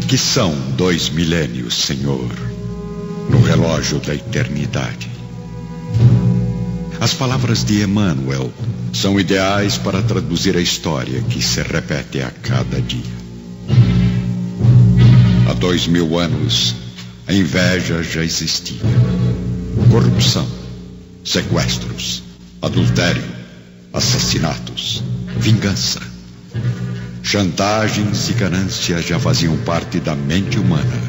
Que são 2 milênios, Senhor, no relógio da eternidade. As palavras de Emmanuel são ideais para traduzir a história que se repete a cada dia. Há 2000 anos, a inveja já existia. Corrupção, sequestros, adultério, assassinatos, vingança, chantagens e ganância já faziam parte da mente humana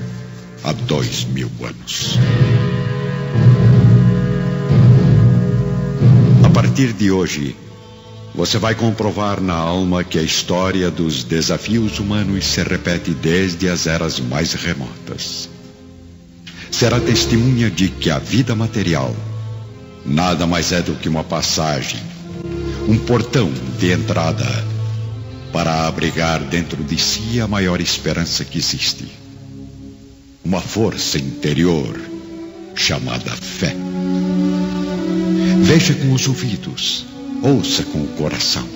há 2000 anos. A partir de hoje, você vai comprovar na alma que a história dos desafios humanos se repete desde as eras mais remotas. Será testemunha de que a vida material nada mais é do que uma passagem, um portão de entrada para abrigar dentro de si a maior esperança que existe. Uma força interior chamada fé. Veja com os ouvidos, ouça com o coração.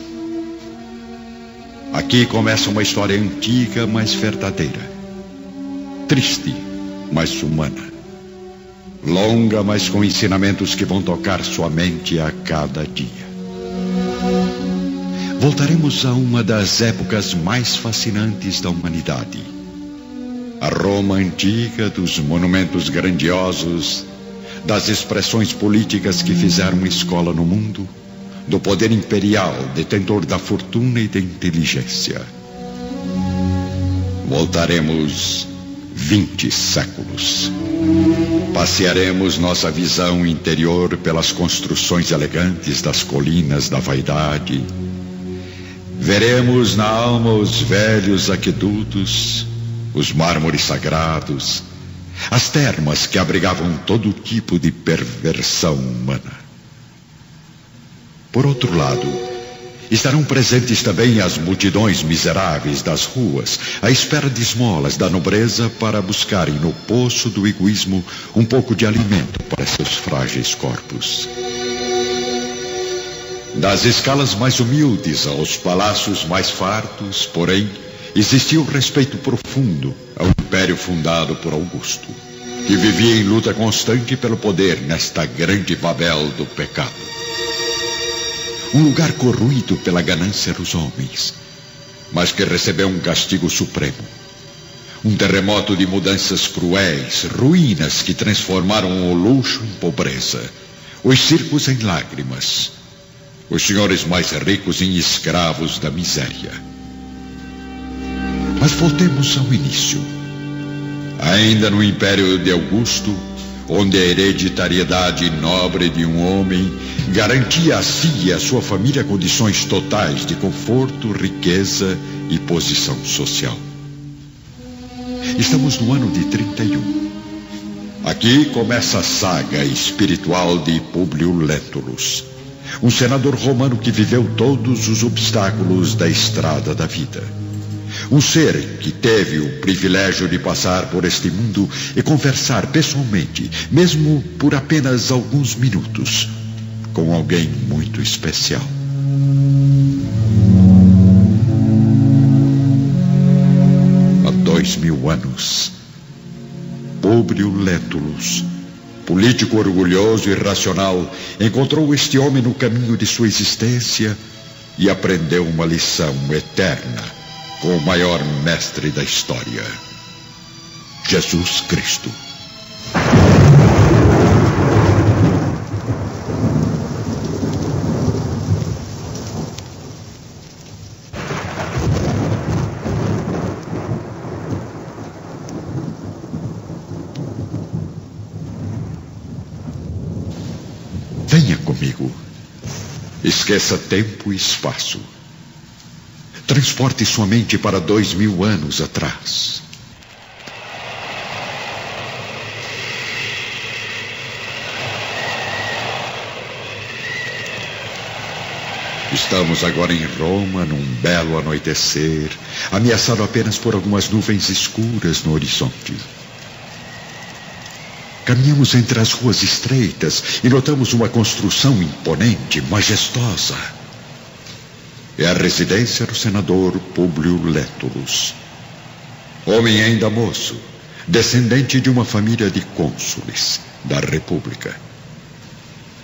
Aqui começa uma história antiga, mas verdadeira. Triste, mas humana. Longa, mas com ensinamentos que vão tocar sua mente a cada dia. Voltaremos a uma das épocas mais fascinantes da humanidade. A Roma antiga, dos monumentos grandiosos, das expressões políticas que fizeram escola no mundo, do poder imperial, detentor da fortuna e da inteligência. Voltaremos 20 séculos. Passearemos nossa visão interior pelas construções elegantes das colinas da vaidade. Veremos na alma os velhos aquedutos, os mármores sagrados, as termas que abrigavam todo tipo de perversão humana. Por outro lado, estarão presentes também as multidões miseráveis das ruas, à espera de esmolas da nobreza para buscarem no poço do egoísmo um pouco de alimento para seus frágeis corpos. Das escalas mais humildes aos palácios mais fartos, porém, existia um respeito profundo ao império fundado por Augusto, que vivia em luta constante pelo poder nesta grande Babel do pecado. Um lugar corroído pela ganância dos homens, mas que recebeu um castigo supremo. Um terremoto de mudanças cruéis, ruínas que transformaram o luxo em pobreza, os circos em lágrimas, os senhores mais ricos em escravos da miséria. Mas voltemos ao início. Ainda no Império de Augusto, onde a hereditariedade nobre de um homem garantia a si e a sua família condições totais de conforto, riqueza e posição social. Estamos no ano de 31. Aqui começa a saga espiritual de Públio Lentulus, um senador romano que viveu todos os obstáculos da estrada da vida. Um ser que teve o privilégio de passar por este mundo e conversar pessoalmente, mesmo por apenas alguns minutos, com alguém muito especial. Há 2000 anos, Públio Lentulus, político orgulhoso e racional, encontrou este homem no caminho de sua existência e aprendeu uma lição eterna com o maior mestre da história, Jesus Cristo. Venha comigo. Esqueça tempo e espaço. Transporte sua mente para 2000 anos atrás. Estamos agora em Roma, num belo anoitecer, ameaçado apenas por algumas nuvens escuras no horizonte. Caminhamos entre as ruas estreitas e notamos uma construção imponente, majestosa. É a residência do senador Públio Lentulus. Homem ainda moço, descendente de uma família de cônsules da República.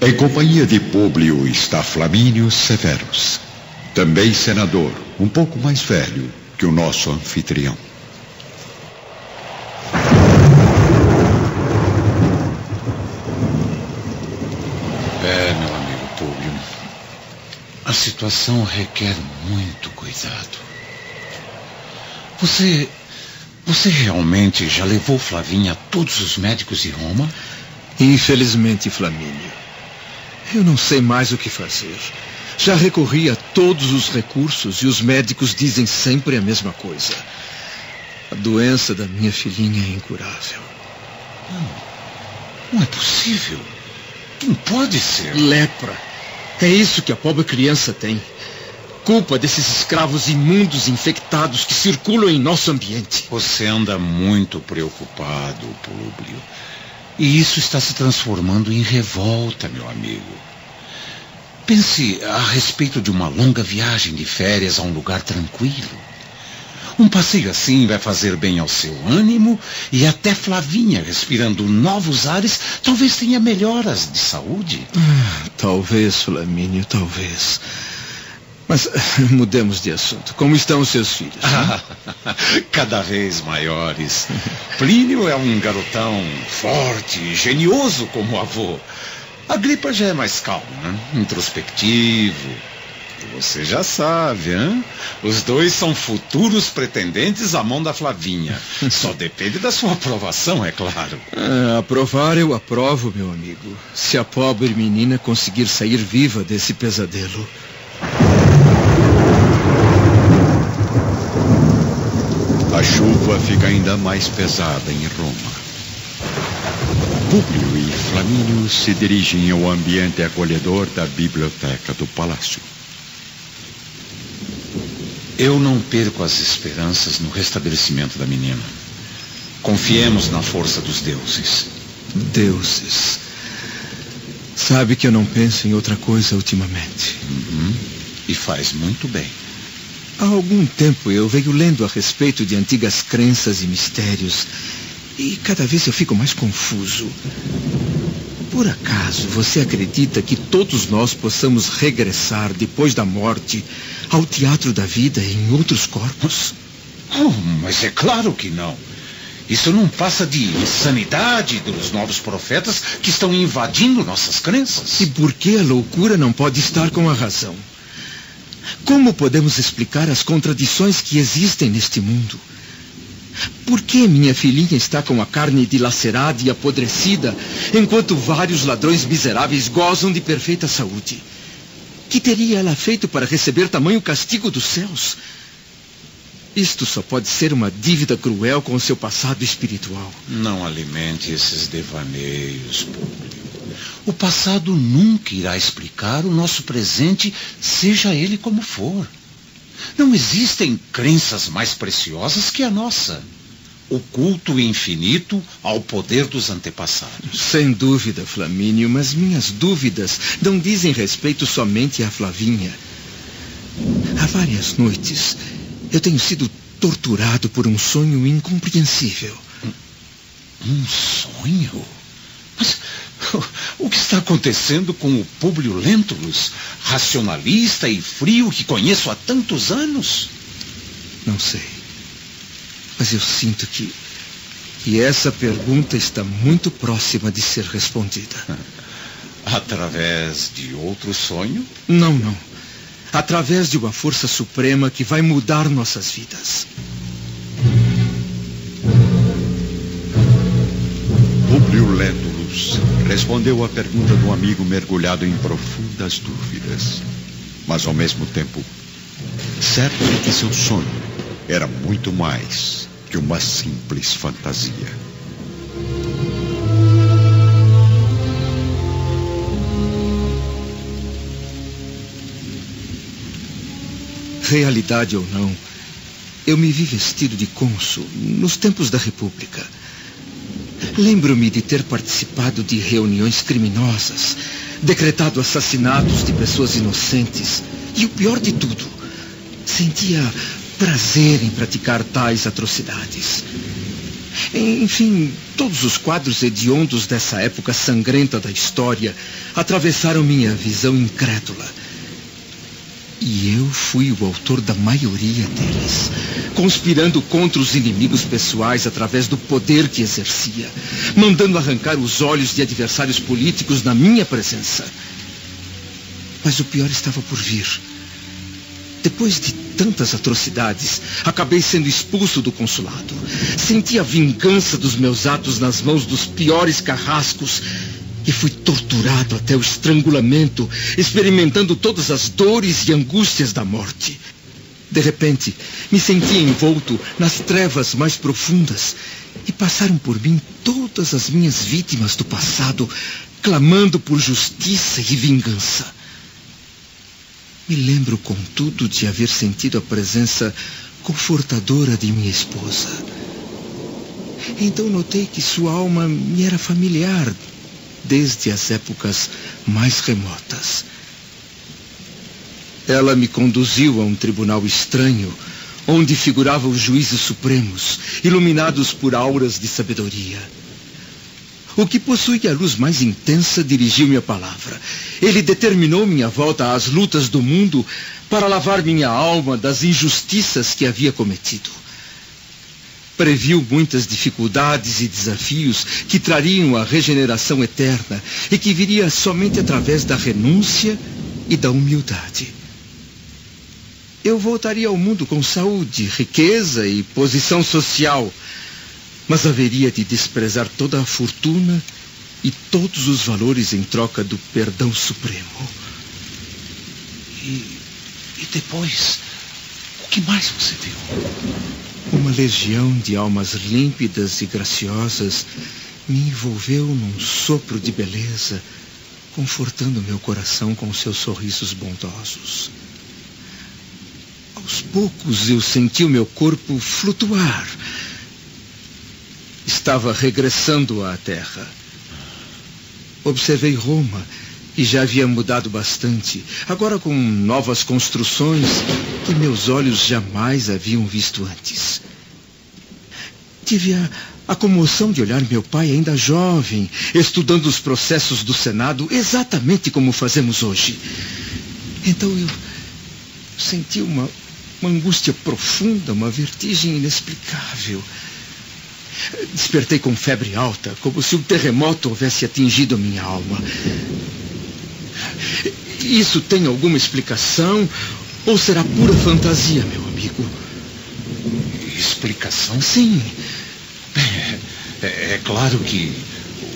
Em companhia de Públio está Flamínio Severus, também senador, um pouco mais velho que o nosso anfitrião. Meu amigo Públio, a situação requer muito cuidado. Você realmente já levou Flavinha a todos os médicos de Roma? Infelizmente, Flamínio. Eu não sei mais o que fazer. Já recorri a todos os recursos e os médicos dizem sempre a mesma coisa. A doença da minha filhinha é incurável. Não é possível. Não pode ser. Lepra. É isso que a pobre criança tem. Culpa desses escravos imundos infectados que circulam em nosso ambiente. Você anda muito preocupado, Públio. E isso está se transformando em revolta, meu amigo. Pense a respeito de uma longa viagem de férias a um lugar tranquilo. Um passeio assim vai fazer bem ao seu ânimo e até Flavinha, respirando novos ares, talvez tenha melhoras de saúde. Talvez, Flamínio, talvez. Mas mudemos de assunto. Como estão os seus filhos? Cada vez maiores. Plínio é um garotão forte e genioso como o avô. Agripa já é mais calmo, né? Introspectivo. Você já sabe, hein? Os dois são futuros pretendentes à mão da Flavinha. Só depende da sua aprovação, é claro. Aprovar eu aprovo, meu amigo. Se a pobre menina conseguir sair viva desse pesadelo. A chuva fica ainda mais pesada em Roma. Públio e Flamínio se dirigem ao ambiente acolhedor da biblioteca do palácio. Eu não perco as esperanças no restabelecimento da menina. Confiemos na força dos deuses. Deuses. Sabe que eu não penso em outra coisa ultimamente. E faz muito bem. Há algum tempo eu venho lendo a respeito de antigas crenças e mistérios. E cada vez eu fico mais confuso. Por acaso você acredita que todos nós possamos regressar depois da morte ao teatro da vida em outros corpos? Mas é claro que não. Isso não passa de insanidade dos novos profetas que estão invadindo nossas crenças. E por que a loucura não pode estar com a razão? Como podemos explicar as contradições que existem neste mundo? Por que minha filhinha está com a carne dilacerada e apodrecida, enquanto vários ladrões miseráveis gozam de perfeita saúde? Que teria ela feito para receber tamanho castigo dos céus? Isto só pode ser uma dívida cruel com o seu passado espiritual. Não alimente esses devaneios, Públio. O passado nunca irá explicar o nosso presente, seja ele como for. Não existem crenças mais preciosas que a nossa. O culto infinito ao poder dos antepassados. Sem dúvida, Flamínio, mas minhas dúvidas não dizem respeito somente à Flavinha. Há várias noites eu tenho sido torturado por um sonho incompreensível. Um sonho? Mas o que está acontecendo com o Públio Lentulus, racionalista e frio que conheço há tantos anos? Não sei. Mas eu sinto que essa pergunta está muito próxima de ser respondida. Através de outro sonho? Não. Através de uma força suprema que vai mudar nossas vidas. Públio Lentulus respondeu à pergunta do amigo mergulhado em profundas dúvidas. Mas, ao mesmo tempo, certo de que seu sonho era muito mais que uma simples fantasia. Realidade ou não, eu me vi vestido de cônsul nos tempos da República. Lembro-me de ter participado de reuniões criminosas, decretado assassinatos de pessoas inocentes. E o pior de tudo, sentia prazer em praticar tais atrocidades. Enfim, todos os quadros hediondos dessa época sangrenta da história atravessaram minha visão incrédula. E eu fui o autor da maioria deles, conspirando contra os inimigos pessoais através do poder que exercia, mandando arrancar os olhos de adversários políticos na minha presença. Mas o pior estava por vir. Depois de tantas atrocidades, acabei sendo expulso do consulado. Senti a vingança dos meus atos nas mãos dos piores carrascos e fui torturado até o estrangulamento, experimentando todas as dores e angústias da morte. De repente, me senti envolto nas trevas mais profundas e passaram por mim todas as minhas vítimas do passado, clamando por justiça e vingança. Me lembro, contudo, de haver sentido a presença confortadora de minha esposa. Então notei que sua alma me era familiar desde as épocas mais remotas. Ela me conduziu a um tribunal estranho, onde figuravam os juízes supremos, iluminados por auras de sabedoria. O que possui a luz mais intensa dirigiu-me a palavra. Ele determinou minha volta às lutas do mundo para lavar minha alma das injustiças que havia cometido. Previu muitas dificuldades e desafios que trariam a regeneração eterna e que viria somente através da renúncia e da humildade. Eu voltaria ao mundo com saúde, riqueza e posição social, mas haveria de desprezar toda a fortuna e todos os valores em troca do perdão supremo. E depois, o que mais você viu? Uma legião de almas límpidas e graciosas me envolveu num sopro de beleza, confortando meu coração com seus sorrisos bondosos. Aos poucos eu senti o meu corpo flutuar. Estava regressando à terra. Observei Roma, que já havia mudado bastante, agora com novas construções que meus olhos jamais haviam visto antes. Tive a comoção de olhar meu pai ainda jovem, estudando os processos do Senado exatamente como fazemos hoje. Então eu senti uma angústia profunda, uma vertigem inexplicável. Despertei com febre alta, como se um terremoto houvesse atingido a minha alma. Isso tem alguma explicação ou será pura fantasia, meu amigo? Explicação? Sim. É claro que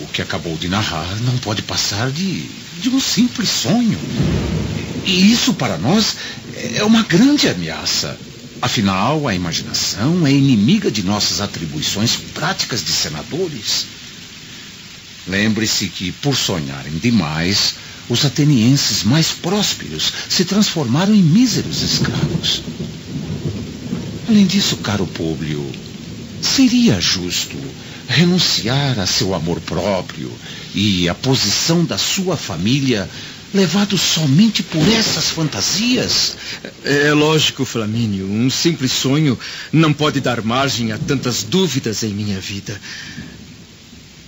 o que acabou de narrar não pode passar de um simples sonho. E isso para nós é uma grande ameaça. Afinal, a imaginação é inimiga de nossas atribuições práticas de senadores. Lembre-se que, por sonharem demais, os atenienses mais prósperos se transformaram em míseros escravos. Além disso, caro Públio, seria justo renunciar a seu amor próprio e à posição da sua família, levado somente por essas fantasias? É lógico, Flamínio. Um simples sonho não pode dar margem a tantas dúvidas em minha vida.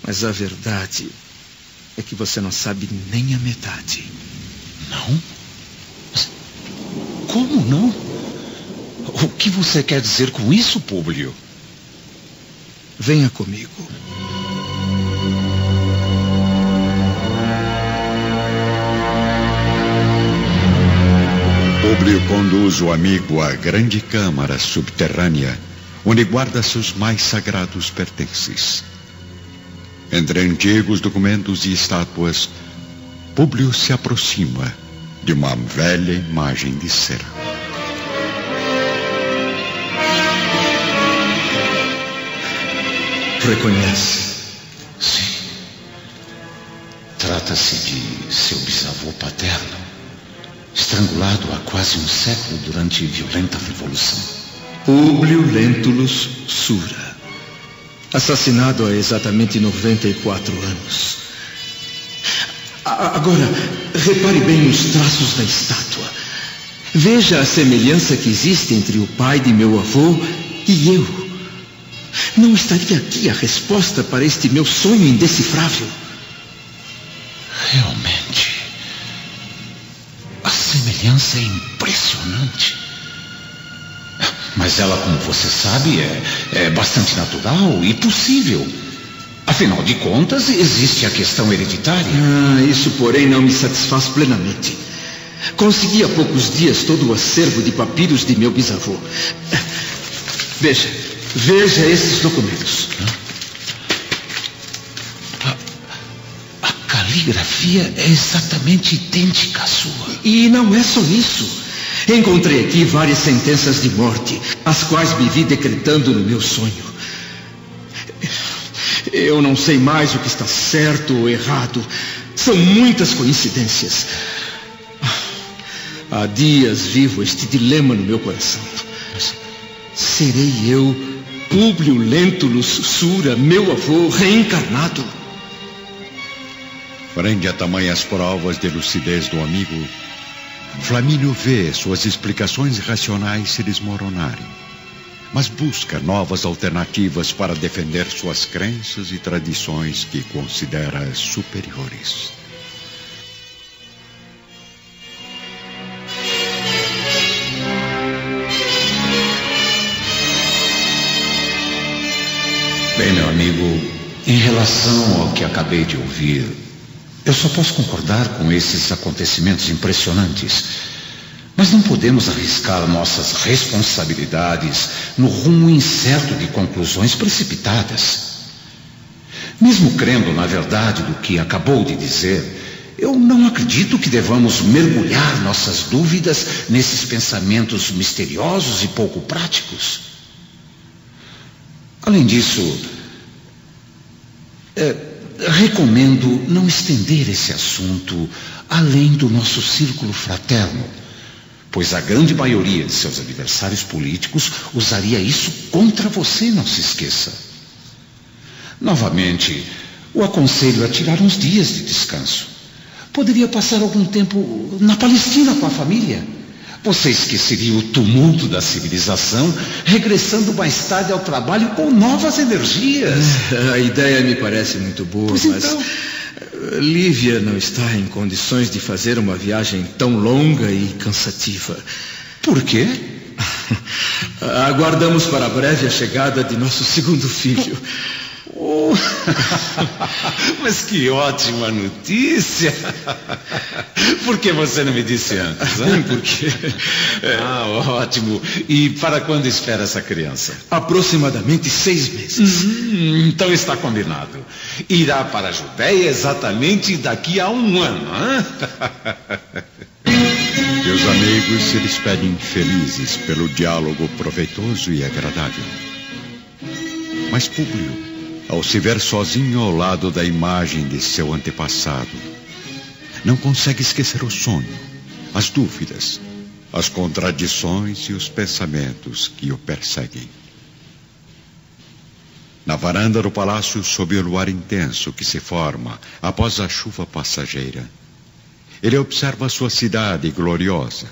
Mas a verdade é que você não sabe nem a metade. Não? Mas como não? O que você quer dizer com isso, Públio? Venha comigo. Públio conduz o amigo à grande câmara subterrânea, onde guarda seus mais sagrados pertences. Entre antigos documentos e estátuas, Públio se aproxima de uma velha imagem de cera. Reconhece? Sim. Trata-se de seu bisavô paterno, estrangulado há quase um século durante violenta revolução. Públio Lentulus Sura. Assassinado há exatamente 94 anos. Agora, repare bem nos traços da estátua. Veja a semelhança que existe entre o pai de meu avô e eu. Não estaria aqui a resposta para este meu sonho indecifrável? Realmente, a semelhança é impressionante. Mas ela, como você sabe, é bastante natural e possível. Afinal de contas, existe a questão hereditária. Isso, porém, não me satisfaz plenamente. Consegui há poucos dias todo o acervo de papiros de meu bisavô. Veja esses documentos. A caligrafia é exatamente idêntica à sua. E não é só isso. Encontrei aqui várias sentenças de morte, as quais me vi decretando no meu sonho. Eu não sei mais o que está certo ou errado. São muitas coincidências. Há dias vivo este dilema no meu coração. Serei eu, Públio Lentulus Sura, meu avô, reencarnado? Frente a tamanhas provas de lucidez do amigo, Flamínio vê suas explicações racionais se desmoronarem, mas busca novas alternativas para defender suas crenças e tradições que considera superiores. Bem, meu amigo, em relação ao que acabei de ouvir, eu só posso concordar com esses acontecimentos impressionantes. Mas não podemos arriscar nossas responsabilidades no rumo incerto de conclusões precipitadas. Mesmo crendo na verdade do que acabou de dizer, eu não acredito que devamos mergulhar nossas dúvidas nesses pensamentos misteriosos e pouco práticos. Além disso, recomendo não estender esse assunto além do nosso círculo fraterno, pois a grande maioria de seus adversários políticos usaria isso contra você, não se esqueça. Novamente, o aconselho a tirar uns dias de descanso. Poderia passar algum tempo na Palestina com a família. Você esqueceria o tumulto da civilização, regressando mais tarde ao trabalho com novas energias. A ideia me parece muito boa, pois mas então, Lívia não está em condições de fazer uma viagem tão longa e cansativa. Por quê? Aguardamos para breve a chegada de nosso segundo filho. Oh, mas que ótima notícia! Por que você não me disse antes? Bem, porque... Ótimo. E para quando espera essa criança? Aproximadamente 6 meses. Então está combinado. Irá para a Judéia exatamente daqui a 1 ano. Meus amigos se despedem felizes pelo diálogo proveitoso e agradável. Mas Públio, ao se ver sozinho ao lado da imagem de seu antepassado, não consegue esquecer o sonho, as dúvidas, as contradições e os pensamentos que o perseguem. Na varanda do palácio, sob o luar intenso que se forma após a chuva passageira, ele observa sua cidade gloriosa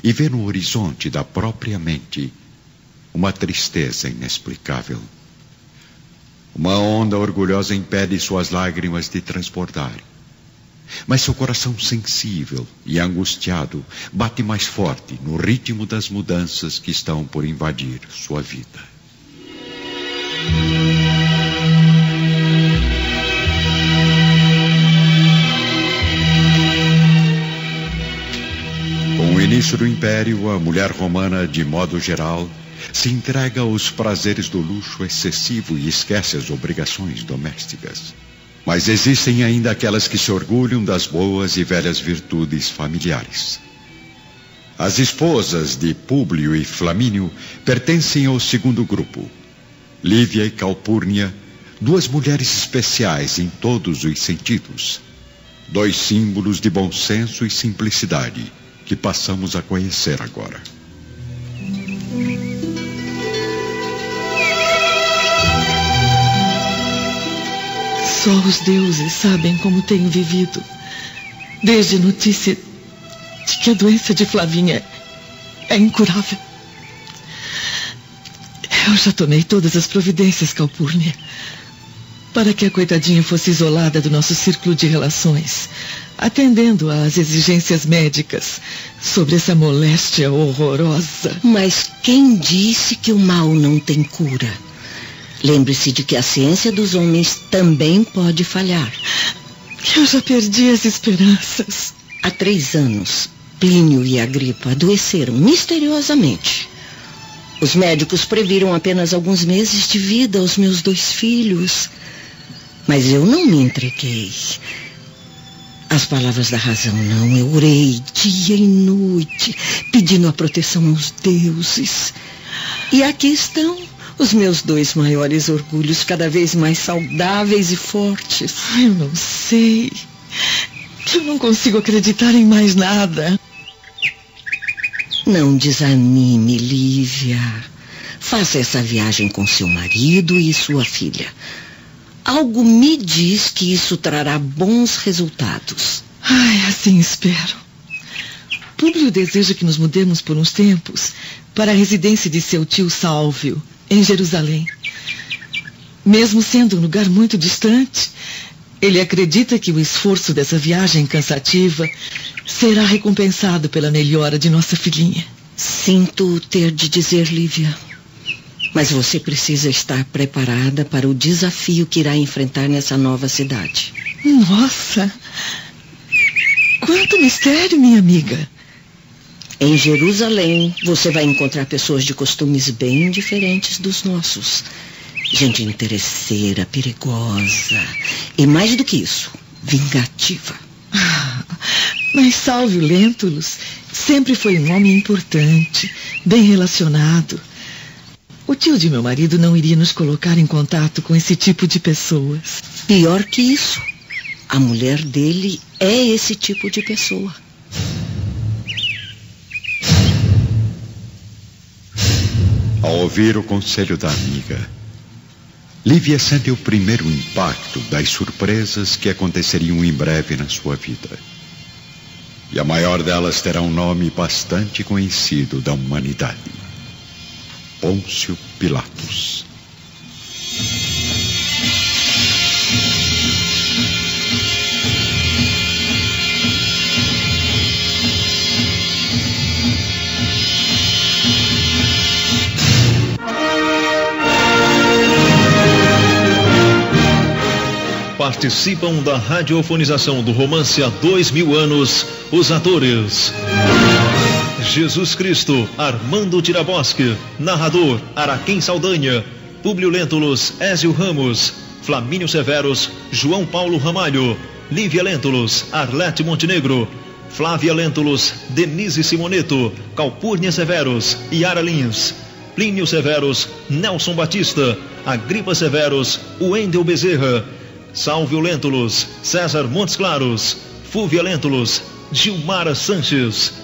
e vê no horizonte da própria mente uma tristeza inexplicável. Uma onda orgulhosa impede suas lágrimas de transbordar. Mas seu coração sensível e angustiado bate mais forte no ritmo das mudanças que estão por invadir sua vida. Com o início do Império, a mulher romana, de modo geral, se entrega aos prazeres do luxo excessivo e esquece as obrigações domésticas. Mas existem ainda aquelas que se orgulham das boas e velhas virtudes familiares. As esposas de Públio e Flamínio pertencem ao segundo grupo. Lívia e Calpurnia, 2 mulheres especiais em todos os sentidos. 2 símbolos de bom senso e simplicidade que passamos a conhecer agora. Só os deuses sabem como tenho vivido, desde a notícia de que a doença de Flavinha é incurável. Eu já tomei todas as providências, Calpurnia, para que a coitadinha fosse isolada do nosso círculo de relações, atendendo às exigências médicas sobre essa moléstia horrorosa. Mas quem disse que o mal não tem cura? Lembre-se de que a ciência dos homens também pode falhar. Eu já perdi as esperanças. Há 3 anos, Plínio e Agripa adoeceram misteriosamente. Os médicos previram apenas alguns meses de vida aos meus 2 filhos. Mas eu não me entreguei. As palavras da razão não. Eu orei dia e noite, pedindo a proteção aos deuses. E aqui estão os meus 2 maiores orgulhos, cada vez mais saudáveis e fortes. Eu não sei. Eu não consigo acreditar em mais nada. Não desanime, Lívia. Faça essa viagem com seu marido e sua filha. Algo me diz que isso trará bons resultados. Ai, assim espero. Públio deseja que nos mudemos por uns tempos para a residência de seu tio Sálvio, em Jerusalém. Mesmo sendo um lugar muito distante, ele acredita que o esforço dessa viagem cansativa será recompensado pela melhora de nossa filhinha. Sinto ter de dizer, Lívia, mas você precisa estar preparada para o desafio que irá enfrentar nessa nova cidade. Nossa! Quanto mistério, minha amiga! Em Jerusalém, você vai encontrar pessoas de costumes bem diferentes dos nossos. Gente interesseira, perigosa e, mais do que isso, vingativa. Mas Sálvio Lentulus sempre foi um homem importante, bem relacionado. O tio de meu marido não iria nos colocar em contato com esse tipo de pessoas. Pior que isso, a mulher dele é esse tipo de pessoa. Ao ouvir o conselho da amiga, Lívia sente o primeiro impacto das surpresas que aconteceriam em breve na sua vida. E a maior delas terá um nome bastante conhecido da humanidade: Pôncio Pilatos. Participam da radiofonização do romance há 2000 anos, os atores: Jesus Cristo, Armando Tiraboschi. Narrador, Araquém Saldanha. Públio Lentulus, Ézio Ramos. Flamínio Severus, João Paulo Ramalho. Lívia Lentulus, Arlete Montenegro. Flávia Lentulus, Denise Simoneto. Calpurnia Severus, Yara Lins. Plínio Severus, Nelson Batista. Agripa Severus, Wendel Bezerra. Sálvio Lentulus, César Montes Claros. Fúvia Lentulus, Gilmara Sanches.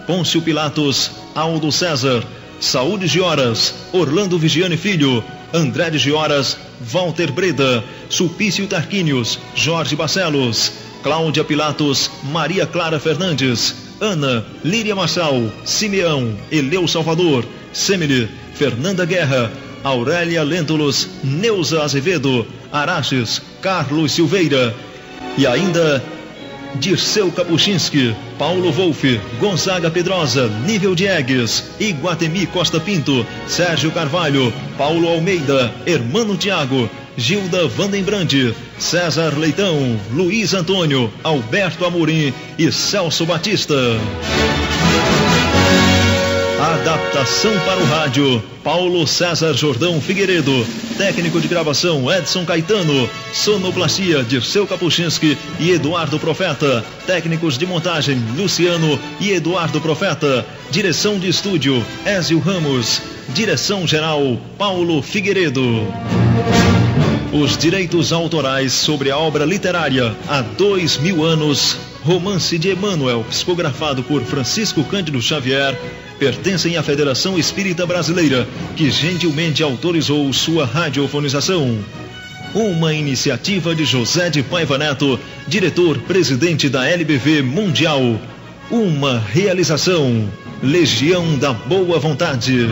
Pôncio Pilatos, Aldo César. Saúde Gioras, Orlando Vigiane Filho. André de Gioras, Walter Breda. Sulpício Tarquínios, Jorge Barcelos. Cláudia Pilatos, Maria Clara Fernandes. Ana, Líria Marçal. Simeão, Eleu Salvador. Semele, Fernanda Guerra. Aurélia Lentulus, Neuza Azevedo. Araches, Carlos Silveira. E ainda Dirceu Kapuchinski, Paulo Wolff, Gonzaga Pedrosa, Nível Diegues, Iguatemi Costa Pinto, Sérgio Carvalho, Paulo Almeida, Hermano Tiago, Gilda Vandenbrande, César Leitão, Luiz Antônio, Alberto Amorim e Celso Batista. Adaptação para o rádio, Paulo César Jordão Figueiredo. Técnico de gravação, Edson Caetano. Sonoplastia, Dirceu Kapuchinski e Eduardo Profeta. Técnicos de montagem, Luciano e Eduardo Profeta. Direção de estúdio, Ézio Ramos. Direção geral, Paulo Figueiredo. Os direitos autorais sobre a obra literária há 2000 anos, Romance de Emmanuel, psicografado por Francisco Cândido Xavier, pertencem à Federação Espírita Brasileira, que gentilmente autorizou sua radiofonização. Uma iniciativa de José de Paiva Neto, diretor-presidente da LBV Mundial. Uma realização Legião da Boa Vontade.